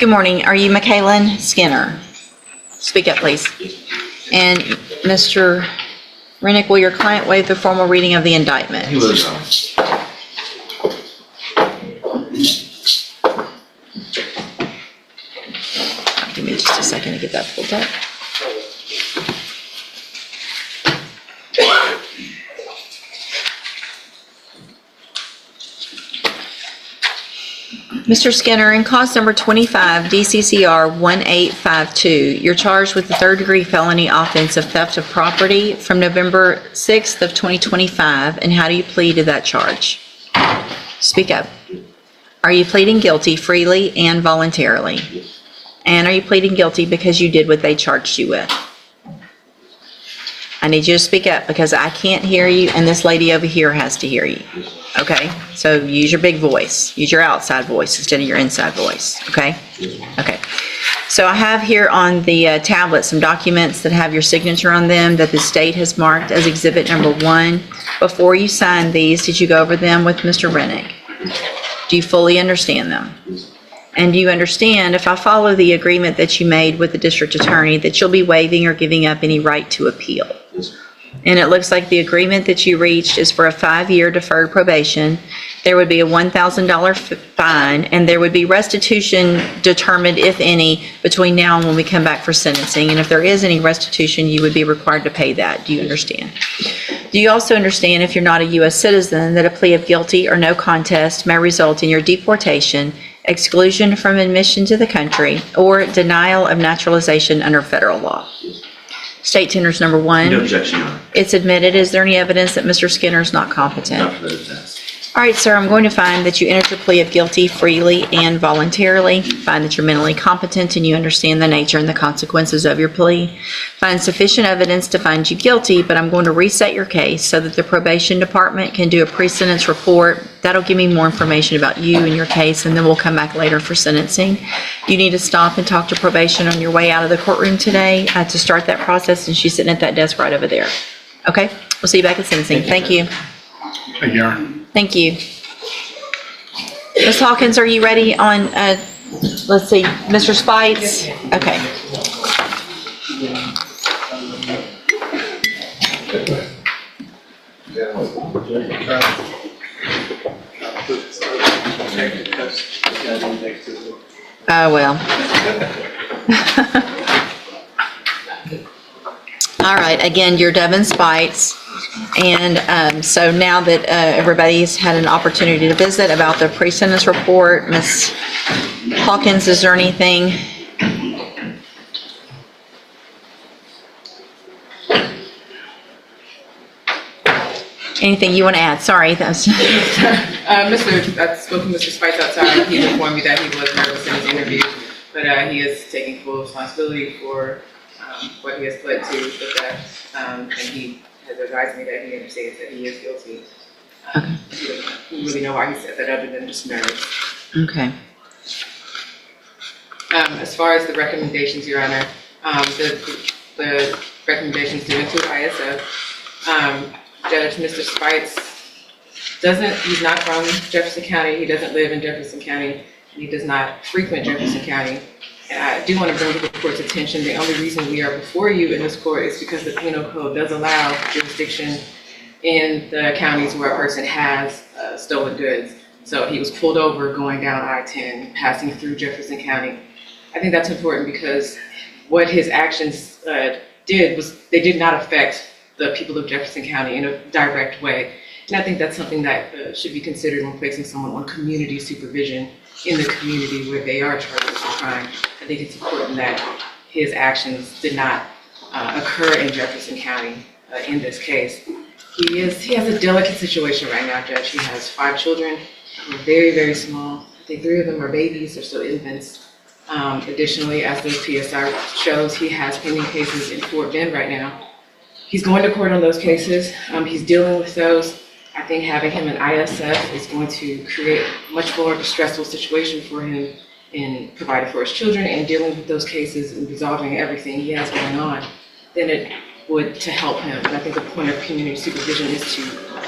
Good morning. Are you Michaelan Skinner? Speak up, please. And Mr. Rennick, will your client waive the formal reading of the indictment? He was. Give me just a second to get that pulled up. Mr. Skinner, in cause number 25 DCCR 1852, you're charged with the third-degree felony offense of theft of property from November 6th of 2025, and how do you plead to that charge? Speak up. Are you pleading guilty freely and voluntarily? And are you pleading guilty because you did what they charged you with? I need you to speak up because I can't hear you and this lady over here has to hear you. Okay? So use your big voice. Use your outside voice instead of your inside voice. Okay? Okay. So I have here on the tablet some documents that have your signature on them that the state has marked as exhibit number 1. Before you sign these, did you go over them with Mr. Rennick? Do you fully understand them? And do you understand, if I follow the agreement that you made with the district attorney, that you'll be waiving or giving up any right to appeal? And it looks like the agreement that you reached is for a 5-year deferred probation. There would be a $1,000 fine, and there would be restitution determined, if any, between now and when we come back for sentencing. And if there is any restitution, you would be required to pay that. Do you understand? Do you also understand, if you're not a U.S. citizen, that a plea of guilty or no contest may result in your deportation, exclusion from admission to the country, or denial of naturalization under federal law? State tenders number 1. No objection, Your Honor. It's admitted. Is there any evidence that Mr. Skinner is not competent? Not for those tests. All right, sir, I'm going to find that you entered your plea of guilty freely and voluntarily. Find that you're mentally competent and you understand the nature and the consequences of your plea. Find sufficient evidence to find you guilty, but I'm going to reset your case so that the probation department can do a pre-sentence report. That'll give me more information about you and your case, and then we'll come back later for sentencing. You need to stop and talk to probation on your way out of the courtroom today to start that process, and she's sitting at that desk right over there. Okay? We'll see you back at sentencing. Thank you. Thank you, Your Honor. Thank you. Ms. Hawkins, are you ready on, let's see, Mr. Spites? Okay. Oh, well. All right, again, you're Devin Spites. And so now that everybody's had an opportunity to visit about the pre-sentence report, Ms. Hawkins, is there anything? Anything you want to add? Sorry. That was I spoke to Mr. Spice outside. He informed me that he was nervous in his interview, but he is taking full responsibility for what he has pled to with that, and he has advised me that he understands that he is guilty. Okay. He doesn't really know why he said that other than just nervous. Okay. As far as the recommendations, Your Honor, the recommendations do include ISF. Judge, Mr. Spites he's not from Jefferson County. He doesn't live in Jefferson County, and he does not frequent Jefferson County. And I do want to bring to the court's attention, the only reason we are before you in this court is because the penal code does allow jurisdiction in the counties where a person has stolen goods. So he was pulled over going down I-10, passing through Jefferson County. I think that's important because what his actions did was they did not affect the people of Jefferson County in a direct way. And I think that's something that should be considered when placing someone on community supervision in the community where they are charged with a crime. I think it's important that his actions did not occur in Jefferson County in this case. He has a delicate situation right now, Judge. He has 5 children who are very, very small. I think 3 of them are babies, they're still infants. Additionally, as the PSR shows, he has pending cases in Fort Bend right now. He's going to court on those cases. He's dealing with those. I think having him in ISF is going to create much more of a stressful situation for him in providing for his children and dealing with those cases and resolving everything he has going on than it would to help him. And I think the point of community supervision is to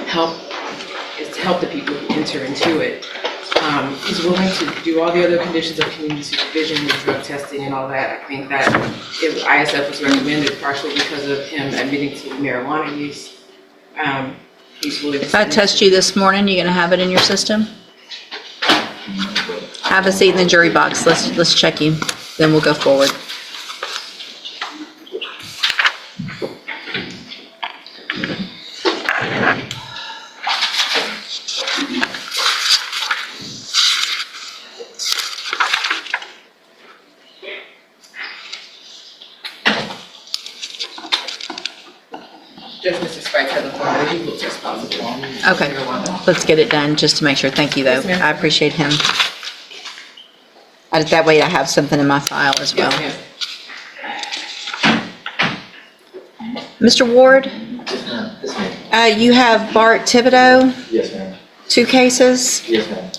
help the people who enter into it he's willing to do all the other conditions of community supervision, the drug testing and all that. I think that ISF was recommended partially because of him admitting to marijuana use. He's willing to. If I test you this morning, you gonna have it in your system? Have a seat in the jury box. Let's check you. Then we'll go forward. Judge, Mr. Spikes has informed that he will test positive. Okay, let's get it done just to make sure. Thank you, though. Yes, ma'am. I appreciate him. That way I have something in my file as well. Yes, ma'am. Mr. Ward, Yes, ma'am. Yes, ma'am. you have Bart Thibodeau, Yes, ma'am. 2 cases. Yes, ma'am.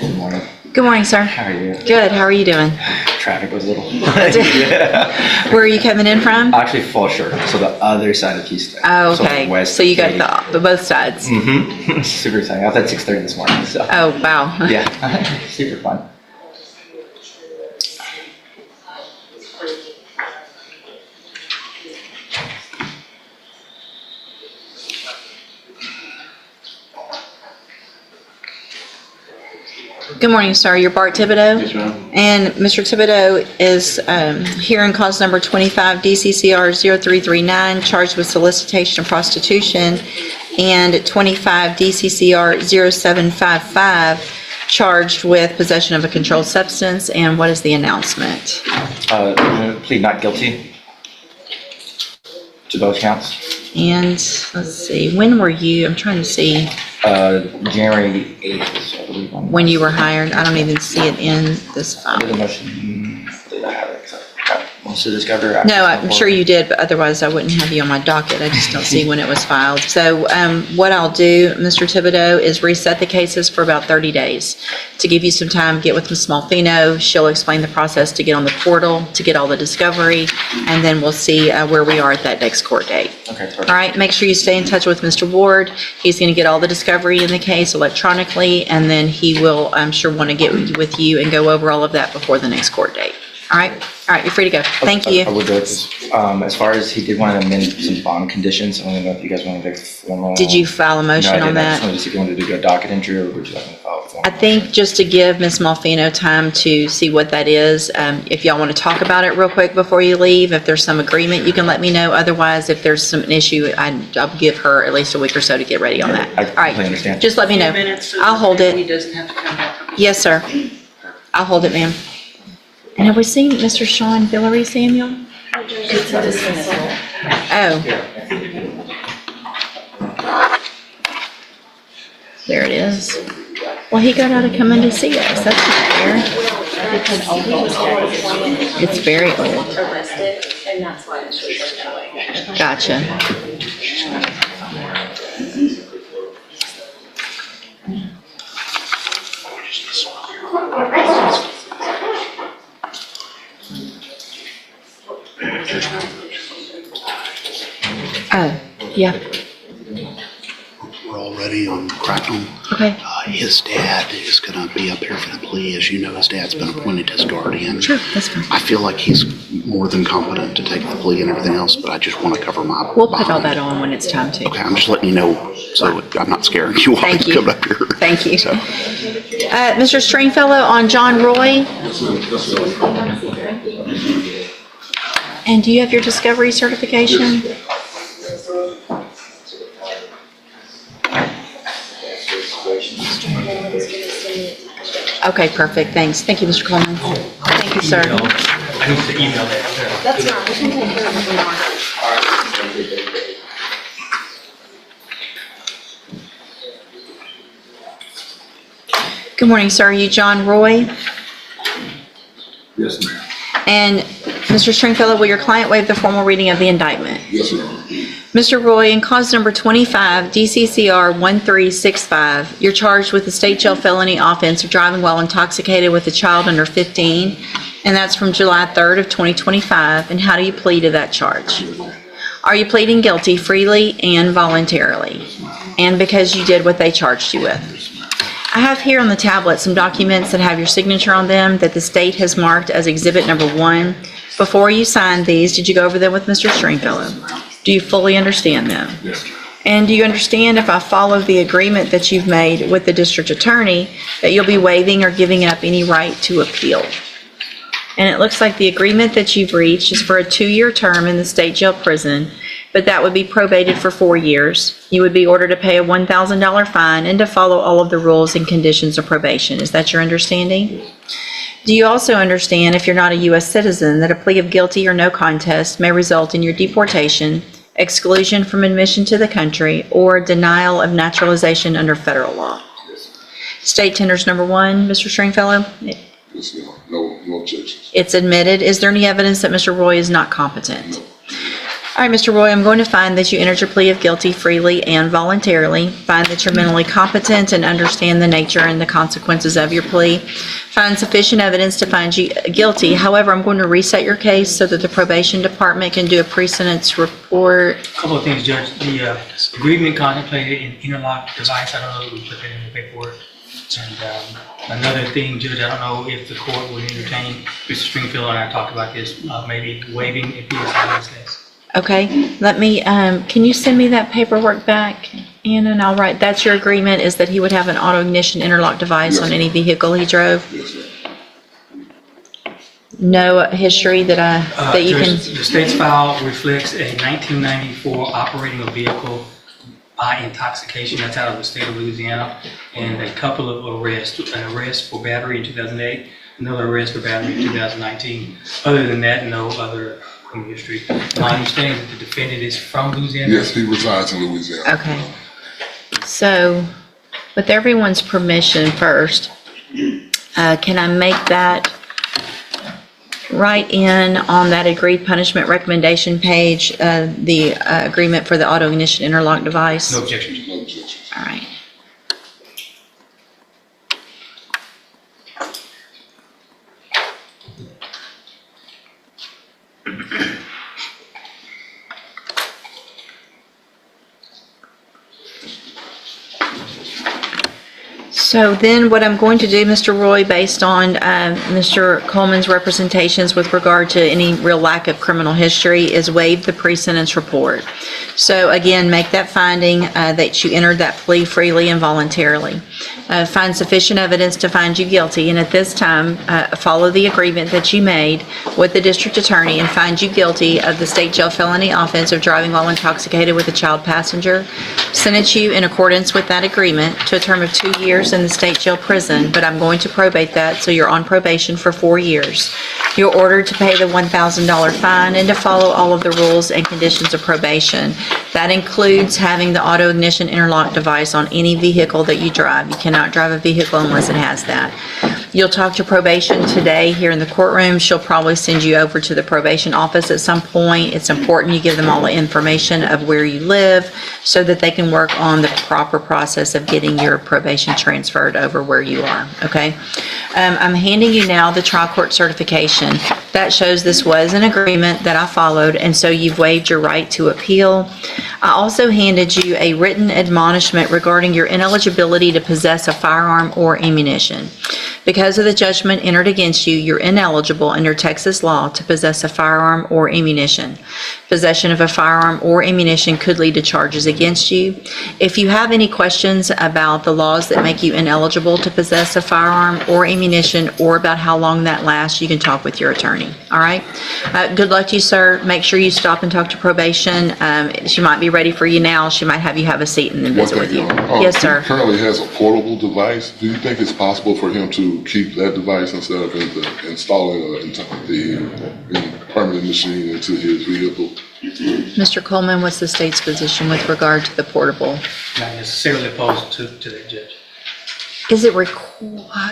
Good morning. Good morning, sir. How are you? Good, how are you doing? Traffic was a little. Yeah. Where are you coming in from? Actually, fall short. So the other side of Houston. Oh, So okay. west So you Cape. got the both sides. Mm-hmm. Super exciting. I was at 6:30 this morning. So. Oh, wow. Yeah. Super fun. Good morning, sir. You're Bart Thibodeau? Yes, ma'am. And Mr. Thibodeau is here in cause number 25 DCCR 0339, charged with solicitation of prostitution, and 25 DCCR 0755, charged with possession of a controlled substance. And what is the announcement? Plead not guilty to both counts. And let's see, when were you, I'm trying to see January 8th, I believe. when you were hired. I don't even see it in this I did file. a motion. Did I have it? 'Cause I got most of the discovery. No, I'm sure you did, but otherwise I wouldn't have you on my docket. I just don't see when it was filed. So what I'll do, Mr. Thibodeau, is reset the cases for about 30 days to give you some time, get with Ms. Malfino. She'll explain the process to get on the portal, to get all the discovery, and then we'll see where we are at that next court date. Okay, perfect. All right, make sure you stay in touch with Mr. Ward. He's going to get all the discovery in the case electronically, and then he will, I'm sure, want to get with you and go over all of that before the next court date. All right, you're free to go. Thank I you. would go this, as far as he did want to amend some bond conditions, I don't know if you guys wanted to formal. Did you file a motion No, I on didn't. I just that? wanted to see if you wanted to do a docket entry or would you like me to file a formal? I think just to give Ms. Malfino time to see what that is, if y'all want to talk about it real quick before you leave, if there's some agreement, you can let me know. Otherwise, if there's an issue, I'll give her at least a week or so to get ready on that. I All right, completely understand. just let me know. Minutes so I'll hold that it. He doesn't have to come back. Yes, sir. I'll hold it, ma'am. And have we seen Mr. Sean Villery, Samuel? It's a dismissal. Oh. There it is. Well, he got out to come in to see us. That's not fair. It's very old. Arrested, and that's why it's treated that way. Gotcha. Oh, yeah, We're all ready on Courtroom. okay. His dad is gonna be up here for the plea. As you know, his dad's been appointed as guardian. Sure, that's fine. I feel like he's more than competent to take the plea and everything else, but I just want to cover my We'll put all behind. that on when it's time to. Okay, I'm just letting you know, so I'm not scaring you while Thank he's you. coming up here. Thank you. So, Mr. Stringfellow on John Roy. And do you have your discovery certification? Okay, perfect, thanks. Thank you, Mr. Coleman. Thank you, sir. I need to email that. That's fine, we can take care of it tomorrow. Good morning, sir. Are you John Roy? Yes, ma'am. And Mr. Stringfellow, will your client waive the formal reading of the indictment? Yes, ma'am. Mr. Roy, in cause number 25, DCCR 1365, you're charged with a state jail felony offense of driving while intoxicated with a child under 15, and that's from July 3rd of 2025. And how do you plead to that charge? Are you pleading guilty freely and voluntarily? And because you did what they charged you with? I have here on the tablet some documents that have your signature on them that the state has marked as exhibit number 1. Before you signed these, did you go over them with Mr. Stringfellow? Do you fully understand them? Yes. And do you understand if I follow the agreement that you've made with the district attorney that you'll be waiving or giving up any right to appeal? And it looks like the agreement that you've reached is for a 2-year term in the state jail prison, but that would be probated for 4 years. You would be ordered to pay a $1,000 fine and to follow all of the rules and conditions of probation. Is that your understanding? Do you also understand, if you're not a U.S. citizen, that a plea of guilty or no contest may result in your deportation, exclusion from admission to the country, or denial of naturalization under federal law? State tenders number 1, Mr. Stringfellow. Yes, no objections. It's admitted. Is there any evidence that Mr. Roy is not competent? All right, Mr. Roy, I'm going to find that you entered your plea of guilty freely and voluntarily, find that you're mentally competent and understand the nature and the consequences of your plea, find sufficient evidence to find you guilty. However, I'm going to reset your case so that the probation department can do a precedence report. A couple of things, Judge. The agreement contemplated an interlock device. I don't know if we put that in the paperwork. And another thing, Judge, I don't know if the court would entertain, Mr. Stringfield and I talked about this, maybe waiving if he is on this case. Okay, let me, can you send me that paperwork back, Anna, and I'll write, that's your agreement, is that he would have an auto ignition interlock device on any vehicle he drove? Yes, sir. No history that you can, Judge, the state's file reflects a 1994 operating a vehicle by intoxication. That's out of the state of Louisiana. And a couple of arrests, an arrest for battery in 2008, another arrest for battery in 2019. Other than that, no other criminal history. My understanding is that the defendant is from Louisiana? Yes, he resides in Louisiana. okay. So, with everyone's permission first, can I make that right in on that agreed punishment recommendation page, the agreement for the auto ignition interlock device? No objection. No objections. All right. So then what I'm going to do, Mr. Roy, based on Mr. Coleman's representations with regard to any real lack of criminal history, is waive the pre-sentence report. So again, make that finding that you entered that plea freely and voluntarily. Find sufficient evidence to find you guilty, and at this time, follow the agreement that you made with the district attorney and find you guilty of the state jail felony offense of driving while intoxicated with a child passenger. Sentence you in accordance with that agreement to a term of 2 years in the state jail prison, but I'm going to probate that, so you're on probation for 4 years. You're ordered to pay the $1,000 fine and to follow all of the rules and conditions of probation. That includes having the auto ignition interlock device on any vehicle that you drive. You cannot drive a vehicle unless it has that. You'll talk to probation today here in the courtroom. She'll probably send you over to the probation office at some point. It's important you give them all the information of where you live so that they can work on the proper process of getting your probation transferred over where you are, okay? I'm handing you now the trial court certification. That shows this was an agreement that I followed, and so you've waived your right to appeal. I also handed you a written admonishment regarding your ineligibility to possess a firearm or ammunition. Because of the judgment entered against you, you're ineligible under Texas law to possess a firearm or ammunition. Possession of a firearm or ammunition could lead to charges against you. If you have any questions about the laws that make you ineligible to possess a firearm or ammunition, or about how long that lasts, you can talk with your attorney, all right? Good luck to you, sir. Make sure you stop and talk to probation. She might be ready for you now. She might have you have a seat and then visit with you. Yes, sir. He currently has a portable device. Do you think it's possible for him to keep that device instead of installing the permanent machine into his vehicle? Mr. Coleman, what's the state's position with regard to the portable? Not necessarily opposed to that, Judge. Is it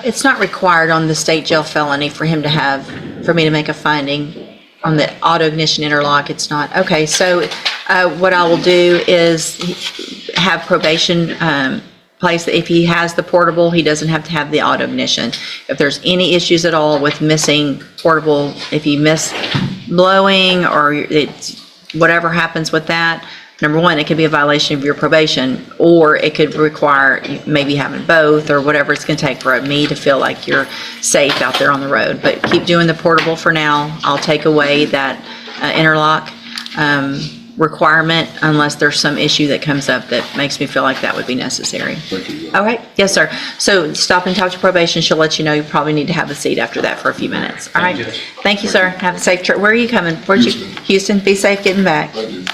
it's not required on the state jail felony for him to have, for me to make a finding on the auto ignition interlock. It's not. Okay, so what I will do is have probation place, if he has the portable, he doesn't have to have the auto ignition. If there's any issues at all with missing portable, if you miss blowing or it's whatever happens with that, number one, it could be a violation of your probation, or it could require maybe having both, or whatever it's gonna take for me to feel like you're safe out there on the road. But keep doing the portable for now. I'll take away that interlock requirement unless there's some issue that comes up that makes me feel like that would be necessary. Thank you. All right, yes, sir. So stop and talk to probation. She'll let you know you probably need to have a seat after that for a few minutes. All right. Thank you, Judge. Thank you, sir. Have a safe trip. Where are you coming? Where'd you? Houston. Houston. Be safe getting back. Thank you.